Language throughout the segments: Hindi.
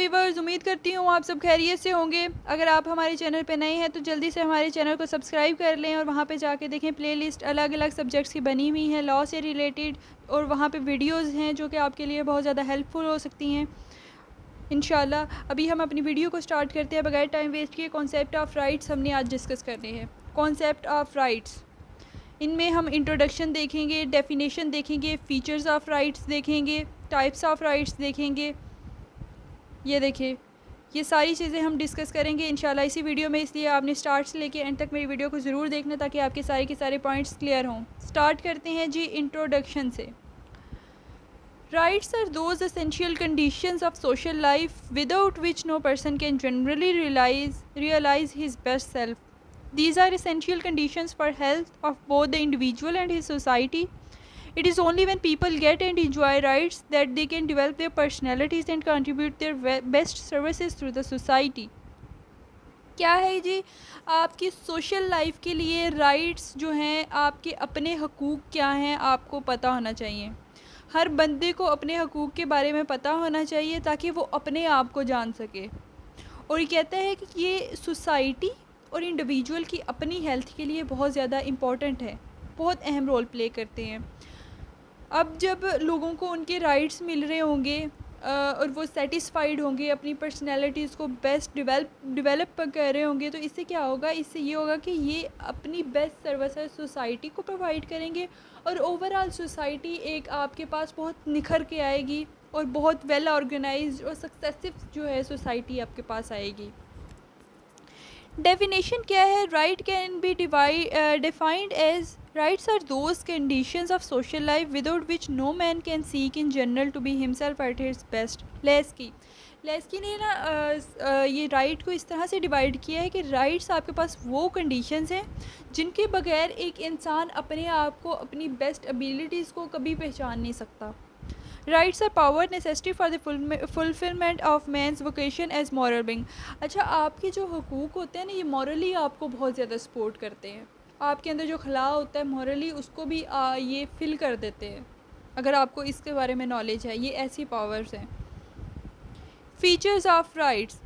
व्यूवर्स, उम्मीद करती हूँ आप सब खैरियत से होंगे। अगर आप हमारे चैनल पे नए हैं तो जल्दी से हमारे चैनल को सब्सक्राइब कर लें और वहाँ पे जाके देखें प्लेलिस्ट अलग अलग सब्जेक्ट्स की बनी हुई हैं लॉ से रिलेटेड, और वहाँ पे वीडियोस हैं जो कि आपके लिए बहुत ज़्यादा हेल्पफुल हो सकती हैं इंशाल्लाह। अभी हम अपनी वीडियो को स्टार्ट करते हैं बगैर टाइम वेस्ट किए। कॉन्सेप्ट ऑफ राइट्स हमने आज डिस्कस करने हैं। कॉन्सेप्ट ऑफ राइट्स, इनमें हम इंट्रोडक्शन देखेंगे, डेफिनेशन देखेंगे, फ़ीचर्स ऑफ राइट्स देखेंगे, टाइप्स ऑफ राइट्स देखेंगे। ये देखिए, ये सारी चीज़ें हम डिस्कस करेंगे इंशाल्लाह इसी वीडियो में, इसलिए आपने स्टार्ट से लेके एंड तक मेरी वीडियो को ज़रूर देखना ताकि आपके सारे के सारे पॉइंट्स क्लियर हों। स्टार्ट करते हैं जी इंट्रोडक्शन से। Rights are those essential conditions of social life without which no person can generally realise his best self. These are essential conditions for health of both the individual and his society. It is only when people get and enjoy rights that they can develop their personalities and contribute their best services to the society. क्या है जी, आपकी सोशल लाइफ के लिए राइट्स जो हैं, आपके अपने हकूक़ क्या हैं आपको पता होना चाहिए। हर बंदे को अपने हकूक़ के बारे में पता होना चाहिए ताकि वो अपने आप को जान सके। और ये कहता है कि ये सोसाइटी और इंडिविजुअल की अपनी हेल्थ के लिए बहुत ज़्यादा इम्पॉर्टेंट है, बहुत अहम रोल प्ले करते हैं। अब जब लोगों को उनके राइट्स मिल रहे होंगे और वो सेटिस्फाइड होंगे, अपनी पर्सनैलिटीज़ को बेस्ट डिवेलप कर रहे होंगे, तो इससे क्या होगा, इससे ये होगा कि ये अपनी बेस्ट सर्विसेज सोसाइटी को प्रोवाइड करेंगे और ओवरऑल सोसाइटी एक आपके पास बहुत निखर के आएगी और बहुत वेल ऑर्गेनाइज्ड और सक्सेसिव जो है सोसाइटी आपके पास आएगी। डेफिनेशन क्या है, right can be defined as rights are those conditions of social life without which no man can seek in general to be himself at his best. Laski ने ना ये राइट को इस तरह से डिवाइड किया है कि राइट्स आपके पास वो कंडीशंस हैं जिनके बगैर एक इंसान अपने आप को, अपनी बेस्ट एबिलिटीज़ को कभी पहचान नहीं सकता। Rights are power necessity for the fulfilment of man's vocation as moral being. अच्छा, आपके जो हकूक़ होते हैं ना, ये मॉरली आपको बहुत ज़्यादा सपोर्ट करते हैं। आपके अंदर जो खला होता है मॉरली, उसको भी ये फिल कर देते हैं अगर आपको इसके बारे में नॉलेज है। ये ऐसी पावर्स हैं। फीचर्स ऑफ राइट्स,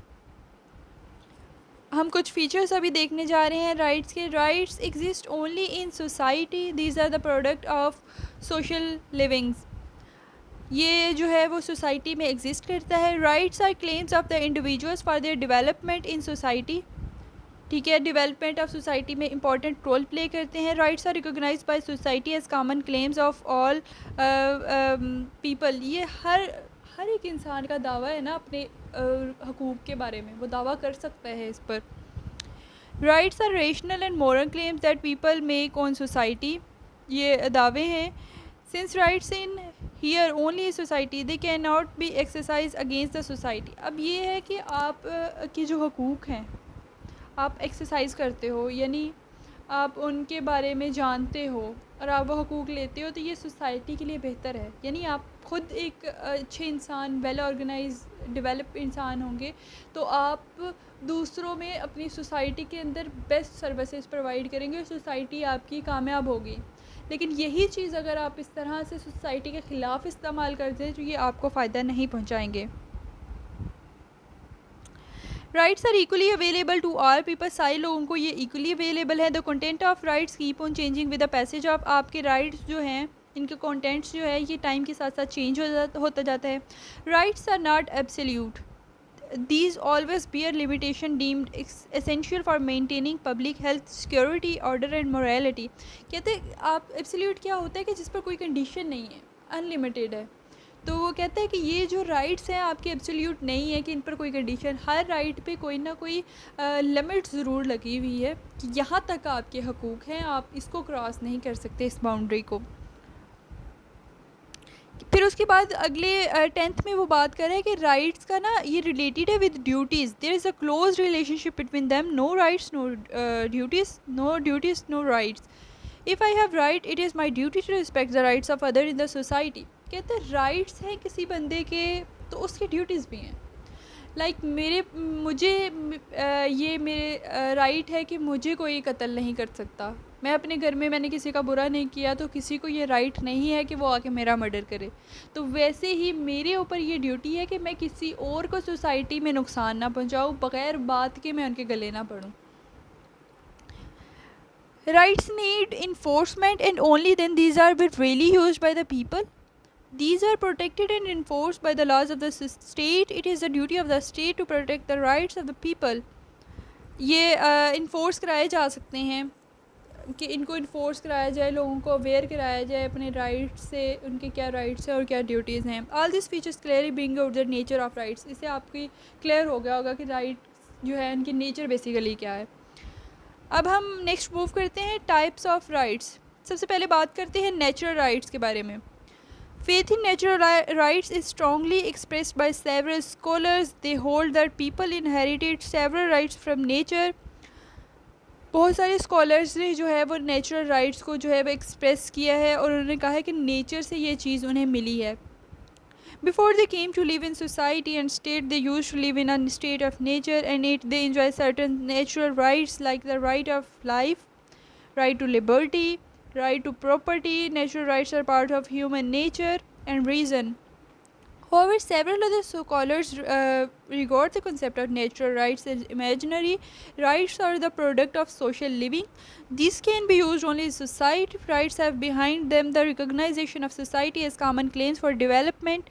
हम कुछ फीचर्स अभी देखने जा रहे हैं राइट्स के। Rights exist only in society, these are the product of social livings. ये जो है वो सोसाइटी में एग्जिस्ट करता है। Rights are claims of the individuals for their development in society. ठीक है, डेवलपमेंट ऑफ सोसाइटी में इंपॉर्टेंट रोल प्ले करते हैं। Rights are recognised by society as common claims of all people. ये हर एक इंसान का दावा है ना अपने हकूक़ के बारे में, वो दावा कर सकता है इस पर। Rights are rational and moral claims that people make on society. ये दावे हैं। Since rights inhere only society they can not be exercise against the society. अब ये है कि आप के जो हकूक़ हैं आप एक्सरसाइज करते हो, यानी आप उनके बारे में जानते हो और आप वो हकूक़ लेते हो, तो ये सोसाइटी के लिए बेहतर है। यानी आप ख़ुद एक अच्छे इंसान, वेल ऑर्गेनाइज डेवलप इंसान होंगे तो आप दूसरों में अपनी सोसाइटी के अंदर बेस्ट सर्विसेज प्रोवाइड करेंगे, सोसाइटी आपकी कामयाब होगी। लेकिन यही चीज़ अगर आप इस तरह से सोसाइटी के ख़िलाफ़ इस्तेमाल करते हैं तो ये आपको फ़ायदा नहीं पहुंचाएंगे। Rights are equally available to all people, सारे लोगों को ये इक्वली अवेलेबल है। The content of rights keep on changing with the passage of. आपके राइट्स जो हैं, इनके कंटेंट्स जो है ये टाइम के साथ साथ चेंज होता जाता है। Rights are not absolute, these always bear limitation deemed essential for maintaining public health, security, order and morality। कहते हैं आप एब्सोल्यूट क्या होता है कि जिस पर कोई कंडीशन नहीं है, अनलिमिटेड है। तो वो कहता है कि ये जो राइट्स हैं आपके एब्सोल्यूट नहीं है कि इन पर कोई कंडीशन, हर राइट पे कोई ना कोई लिमिट ज़रूर लगी हुई है कि यहाँ तक आपके हकूक़ हैं, आप इसको क्रॉस नहीं कर सकते, इस बाउंड्री को। फिर उसके बाद अगले 10th में वो बात कर रहे हैं कि राइट्स का ना ये रिलेटेड है with duties. There is a close relationship between them. No rights no duties, no duties no rights. If I have right it is my duty to respect the rights of other in the society. कहते हैं राइट्स हैं किसी बंदे के तो उसकी ड्यूटीज़ भी हैं। ये मेरे राइट है कि मुझे कोई कत्ल नहीं कर सकता। मैं अपने घर में मैंने किसी का बुरा नहीं किया तो किसी को ये राइट नहीं है कि वो आके मेरा मर्डर करे। तो वैसे ही मेरे ऊपर ये ड्यूटी है कि मैं किसी और को सोसाइटी में नुकसान ना पहुंचाऊं बग़ैर बात के मैं उनके गले ना पड़ूं। Rights need enforcement and only then these are really used by the people. These are protected and enforced by the laws of the state. It is the duty of the state to protect the rights of the people. ये इन्फोर्स कराए जा सकते हैं कि इनको इन्फोर्स कराया जाए, लोगों को अवेयर कराया जाए अपने राइट्स से, उनके क्या राइट्स हैं और क्या ड्यूटीज़ हैं। All this features clearly bring out the nature of rights. इससे आपकी क्लियर हो गया होगा कि राइट्स जो है उनकी नेचर बेसिकली क्या है। अब हम नेक्स्ट मूव करते हैं टाइप्स ऑफ राइट्स। सबसे पहले बात करते हैं नेचुरल राइट्स के बारे में। Faith in natural rights is strongly expressed by several scholars. They hold that people inherited several rights from nature. बहुत सारे स्कॉलर्स ने जो है वो नेचुरल राइट्स को जो है वो एक्सप्रेस किया है और उन्होंने कहा है कि नेचर से ये चीज़ उन्हें मिली है। Before they came to live in society and state, they used to live in a state of nature and they enjoy certain natural rights like the right of life, right to liberty, right to property. Natural rights are part of human nature and reason. However, several other scholars regard the concept of natural rights as imaginary. Rights are the product of social living. These can be used only in society. Rights have behind them the recognition of society as common claims for development,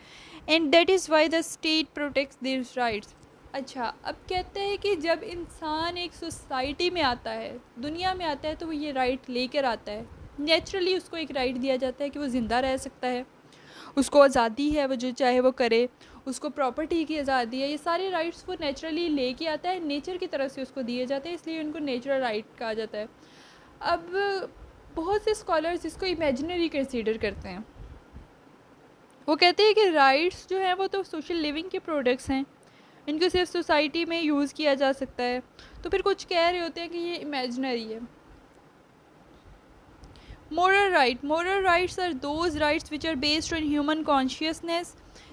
and that is why the state protects these rights. अच्छा, अब कहते हैं कि जब इंसान एक सोसाइटी में आता है, दुनिया में आता है, तो वो ये राइट लेकर आता है। नेचुरली उसको एक राइट दिया जाता है कि वो ज़िंदा रह सकता है, उसको आज़ादी है, वो जो चाहे वो करे, उसको प्रॉपर्टी की आज़ादी है। ये सारे राइट्स वो नेचुरली लेके आता है, नेचर की तरफ से उसको दिए जाते हैं, इसलिए उनको नेचुरल राइट कहा जाता है। अब बहुत से स्कॉलर्स इसको इमेजिनरी कंसीडर करते हैं। वो कहते हैं कि राइट्स जो हैं वो तो सोशल लिविंग के प्रोडक्ट्स हैं, इनको सिर्फ सोसाइटी में यूज़ किया जा सकता है। तो फिर कुछ कह रहे होते हैं कि ये इमेजिनरी है। Moral right. Moral rights are those rights which are based on human consciousness.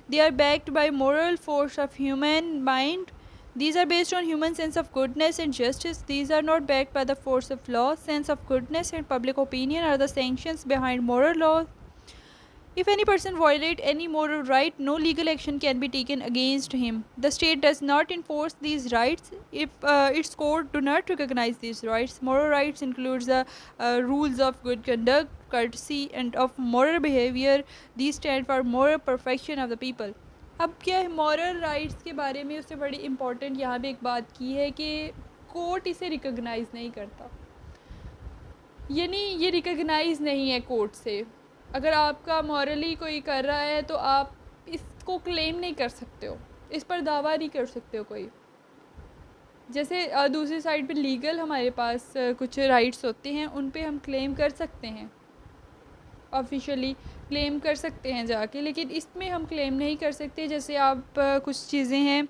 They are backed by moral force of human mind. These are based on human sense of goodness and justice. These are not backed by the force of law. Sense of goodness and public opinion are the sanctions behind moral law. If any person violates any moral right, no legal action can be taken against him. The state does not enforce these rights if its court do not recognize these rights. Moral rights includes the rules of good conduct, courtesy, and of moral behavior. These stand for moral perfection of the people. अब क्या है, मॉरल राइट्स के बारे में उससे बड़ी इम्पोर्टेंट यहाँ पे एक बात की है कि कोर्ट इसे रिकॉग्नाइज़ नहीं करता, यानी ये रिकॉग्नाइज़ नहीं है कोर्ट से। अगर आपका मॉरली कोई कर रहा है तो आप इसको क्लेम नहीं कर सकते हो, इस पर दावा नहीं कर सकते हो कोई। जैसे दूसरी साइड पे लीगल हमारे पास कुछ राइट्स होते हैं, उन पे हम क्लेम कर सकते हैं, ऑफिशियली क्लेम कर सकते हैं जाके, लेकिन इसमें हम क्लेम नहीं कर सकते। जैसे आप कुछ चीज़ें हैं,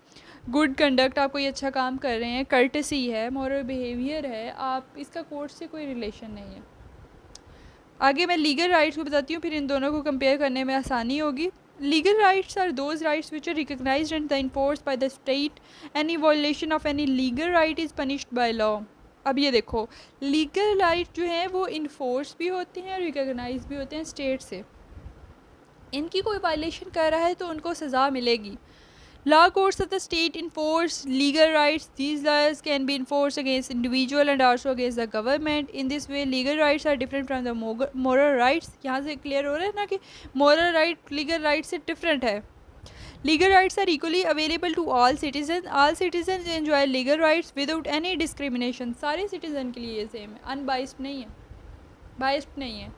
गुड कंडक्ट, आप कोई अच्छा काम कर रहे हैं, कर्टसी है, मॉरल बिहेवियर है, आप इसका कोर्ट से कोई रिलेशन नहीं है। आगे मैं लीगल राइट्स को बताती हूँ, फिर इन दोनों को कंपेयर करने में आसानी होगी। Legal rights are those rights which are recognised and enforced by the state. Any violation of any legal right is punished by law. अब ये देखो, लीगल राइट जो हैं वो इन्फोर्स भी होते हैं और रिकग्नाइज भी होते हैं स्टेट से। इनकी कोई वायलेशन कर रहा है तो उनको सज़ा मिलेगी। Law courts of the state enforce legal rights. These laws can be enforced against individual and also against the government. In this way, legal rights are different from the moral rights. यहाँ से clear हो रहा है ना कि moral right legal rights से different है। Legal rights are equally available to all citizens. All citizens enjoy legal rights without any discrimination. सारे citizen के लिए ये same है, unbiased नहीं है, biased नहीं है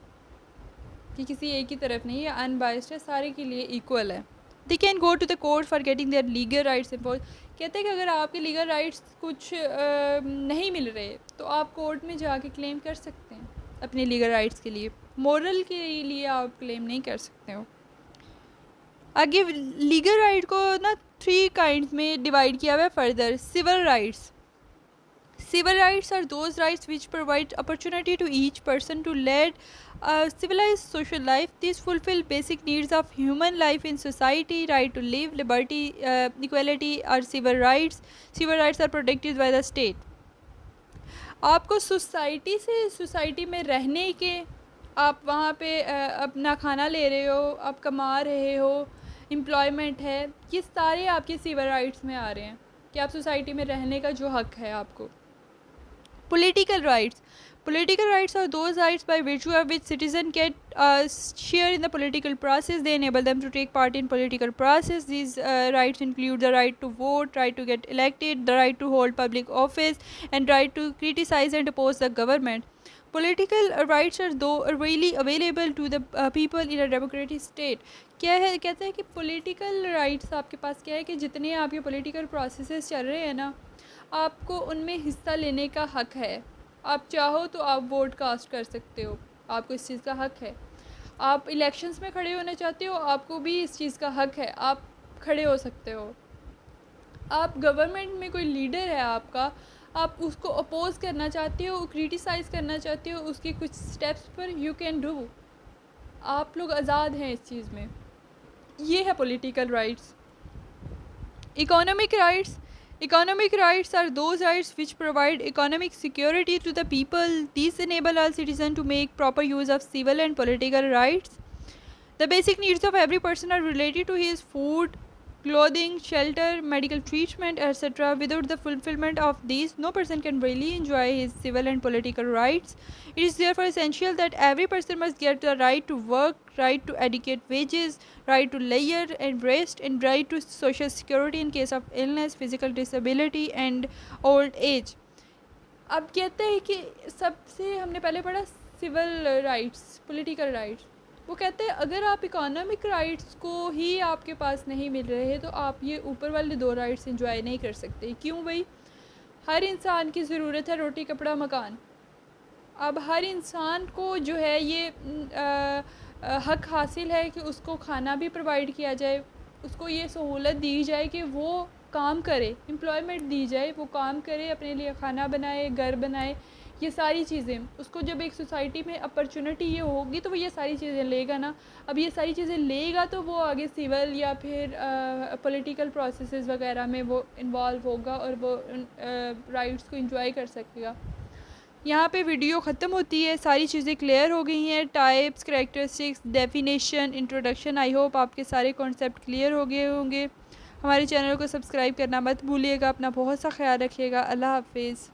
कि किसी एक ही तरफ नहीं है, unbiased है, सारे के लिए equal है। They can go to the court for getting their legal rights enforced. कहते हैं कि अगर आपके लीगल राइट्स कुछ नहीं मिल रहे तो आप कोर्ट में जाके क्लेम कर सकते हैं अपने लीगल राइट्स के लिए। मोरल के लिए आप क्लेम नहीं कर सकते हो। आगे लीगल राइट को ना 3 काइंड्स में डिवाइड किया हुआ है further. Civil rights, Civil rights are those rights which provide opportunity to each person to lead a civilized social life. These fulfill basic needs of human life in society. Right to live, liberty, equality are civil rights. Civil rights are protected by the state. आपको सोसाइटी से सोसाइटी में रहने के, आप वहाँ पे अपना खाना ले रहे हो, आप कमा रहे हो, एम्प्लॉयमेंट है, ये सारे आपके सिविल राइट्स में आ रहे हैं कि आप सोसाइटी में रहने का जो हक है आपको. Political rights. Political rights are those rights by virtue of which citizens get share in the political process. They enable them to take part in political process. These rights include the right to vote, right to get elected, the right to hold public office, and right to criticize and oppose the government. Political rights are though really available to the people in a democratic state. क्या है, कहते हैं कि political rights आपके पास क्या है कि जितने आपके political processes चल रहे हैं ना, आपको उनमें हिस्सा लेने का हक है. आप चाहो तो आप वोट कास्ट कर सकते हो, आपको इस चीज़ का हक है. आप इलेक्शंस में खड़े होना चाहते हो, आपको भी इस चीज़ का हक है, आप खड़े हो सकते हो. आप गवर्नमेंट में कोई लीडर है आपका, आप उसको अपोज करना चाहते हो, क्रिटिसाइज़ करना चाहते हो उसके कुछ स्टेप्स पर, यू कैन डू. आप लोग आज़ाद हैं इस चीज़ में. ये है political rights. Economic rights. Economic rights are those rights which provide economic security to the people. These enable all citizens to make proper use of civil and political rights. The basic needs of every person are related to his food, clothing, shelter, medical treatment, etc. Without the fulfillment of these, no person can really enjoy his civil and political rights. It is therefore essential that every person must get the right to work, right to adequate wages, right to leisure and rest, and right to social security in case of illness, physical disability, and old age. अब कहते हैं कि सबसे हमने पहले पढ़ा सिविल राइट्स, पॉलिटिकल राइट्स. वो कहते हैं अगर आप इकोनॉमिक राइट्स को ही आपके पास नहीं मिल रहे तो आप ये ऊपर वाले दो राइट्स एंजॉय नहीं कर सकते. क्यों भाई? हर इंसान की ज़रूरत है रोटी, कपड़ा, मकान. अब हर इंसान को जो है ये हक हासिल है कि उसको खाना भी प्रोवाइड किया जाए, उसको ये सहूलत दी जाए कि वो काम करे, एम्प्लॉयमेंट दी जाए, वो काम करे, अपने लिए खाना बनाए, घर बनाए, ये सारी चीज़ें. उसको जब एक सोसाइटी में अपॉर्चुनिटी ये होगी तो वो ये सारी चीज़ें लेगा ना. अब ये सारी चीज़ें लेगा तो वो आगे सिविल या फिर पॉलिटिकल प्रोसेसेस वगैरह में वो इन्वॉल्व होगा और वो राइट्स को एंजॉय कर सकेगा. यहाँ पे वीडियो ख़त्म होती है. सारी चीज़ें क्लियर हो गई हैं. Types, characteristics, definition, introduction. I hope आपके सारे कॉन्सेप्ट क्लियर हो गए होंगे. हमारे चैनल को सब्सक्राइब करना मत भूलिएगा. अपना बहुत सा ख्याल रखिएगा. अल्लाह हाफिज़.